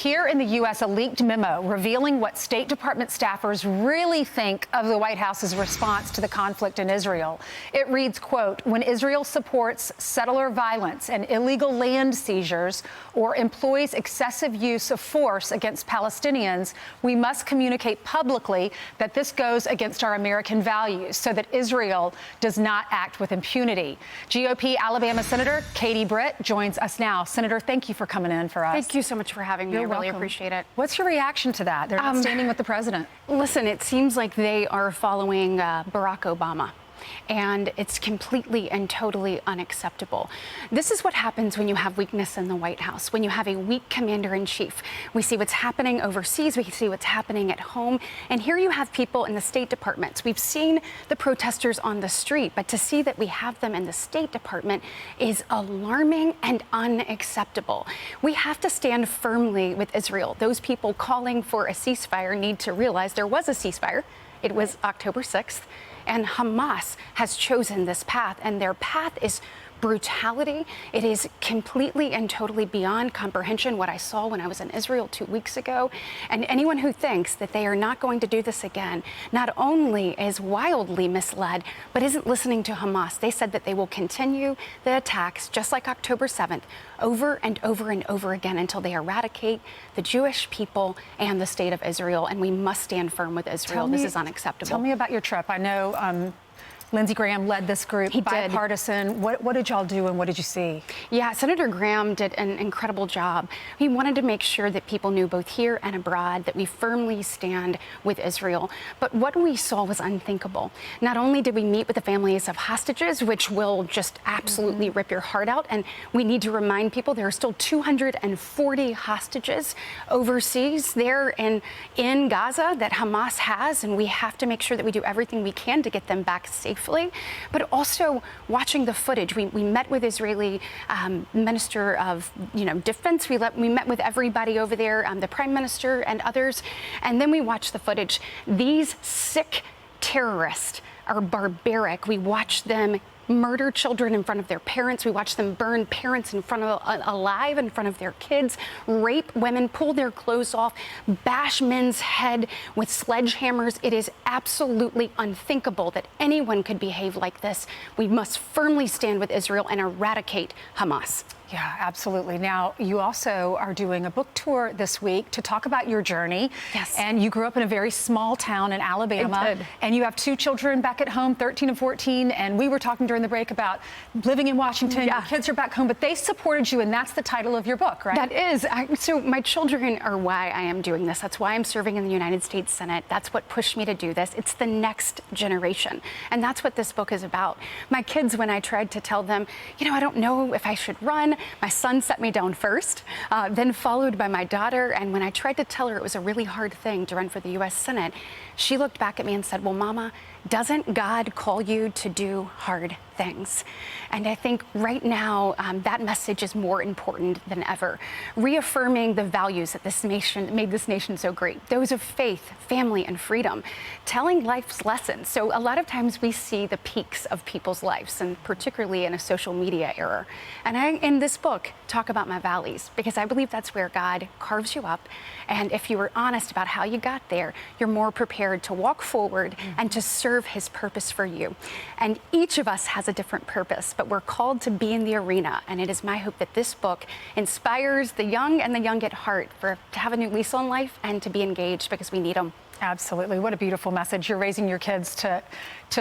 Here in the U.S., a leaked memo revealing what State Department staffers really think of the White House's response to the conflict in Israel. It reads, quote, when Israel supports settler violence and illegal land seizures or employs excessive use of force against Palestinians, we must communicate publicly that this goes against our American values so that Israel does not act with impunity. GOP Alabama Senator Katie Britt joins us now. Senator, thank you for coming in for us. Thank you so much for having me. I really appreciate it. What's your reaction to that? They're not standing with the president. Listen, it seems like they are following Barack Obama. And it's completely and totally unacceptable. This is what happens when you have weakness in the White House, when you have a weak commander-in-chief. We see what's happening overseas, we see what's happening at home, and here you have people in the State Department. We've seen the protesters on the street, but to see that we have them in the State Department is alarming and unacceptable. We have to stand firmly with Israel. Those people calling for a ceasefire need to realize there was a ceasefire. It was October 6th. And Hamas has chosen this path, and their path is brutality. It is completely and totally beyond comprehension what I saw when I was in Israel 2 weeks ago. And anyone who thinks that they are not going to do this again not only is wildly misled, but isn't listening to Hamas. They said that they will continue the attacks just like October 7th over and over and over again until they eradicate the Jewish people and the state of Israel. And we must stand firm with Israel. This is unacceptable. Tell me about your trip. I know Lindsey Graham led this group, bipartisan. What did y'all do and what did you see? Yeah, Senator Graham did an incredible job. He wanted to make sure that people knew both here and abroad that we firmly stand with Israel. But what we saw was unthinkable. Not only did we meet with the families of hostages, which will just absolutely rip your heart out, and we need to remind people there are still 240 hostages overseas there in Gaza that Hamas has, and we have to make sure that we do everything we can to get them back safely. But also watching the footage. We met with Israeli Minister of Defense. We met with everybody over there, the Prime Minister and others. And then we watched the footage. These sick terrorists are barbaric. We watched them murder children in front of their parents. We watch them burn parents alive in front of their kids, rape women, pull their clothes off, bash men's head with sledgehammers. It is absolutely unthinkable that anyone could behave like this. We must firmly stand with Israel and eradicate Hamas. Yeah, absolutely. Now, you also are doing a book tour this week to talk about your journey. Yes. And you grew up in a very small town in Alabama. I did. And you have 2 children back at home, 13 and 14. And we were talking during the break about living in Washington. Yeah. Your kids are back home, but they supported you, and that's the title of your book, right? That is. So my children are why I am doing this. That's why I'm serving in the United States Senate. That's what pushed me to do this. It's the next generation. And that's what this book is about. My kids, when I tried to tell them, I don't know if I should run, my son set me down first, then followed by my daughter. And when I tried to tell her it was a really hard thing to run for the U.S. Senate, she looked back at me and said, well, Mama, doesn't God call you to do hard things? And I think right now that message is more important than ever. Reaffirming the values that this nation made this nation so great, those of faith, family, and freedom, telling life's lessons. So a lot of times we see the peaks of people's lives, and particularly in a social media era. And I, in this book, talk about my valleys, because I believe that's where God carves you up. And if you are honest about how you got there, you're more prepared to walk forward and to serve His purpose for you. And each of us has a different purpose, but we're called to be in the arena. And it is my hope that this book inspires the young and the young at heart to have a new lease on life and to be engaged, because we need them. Absolutely. What a beautiful message. You're raising your kids to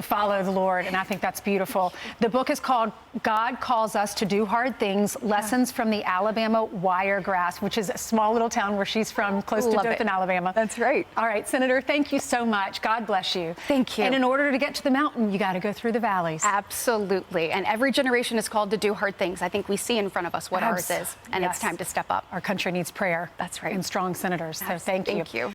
follow the Lord, and I think that's beautiful. The book is called God Calls Us to Do Hard Things, Lessons from the Alabama Wiregrass, which is a small little town where she's from, close to Dothan, Alabama. That's right. All right, Senator, thank you so much. God bless you. Thank you. And in order to get to the mountain, you got to go through the valleys. Absolutely. And every generation is called to do hard things. I think we see in front of us what ours is, and it's time to step up. Our country needs prayer. That's right. And strong senators. So thank you. Thank you.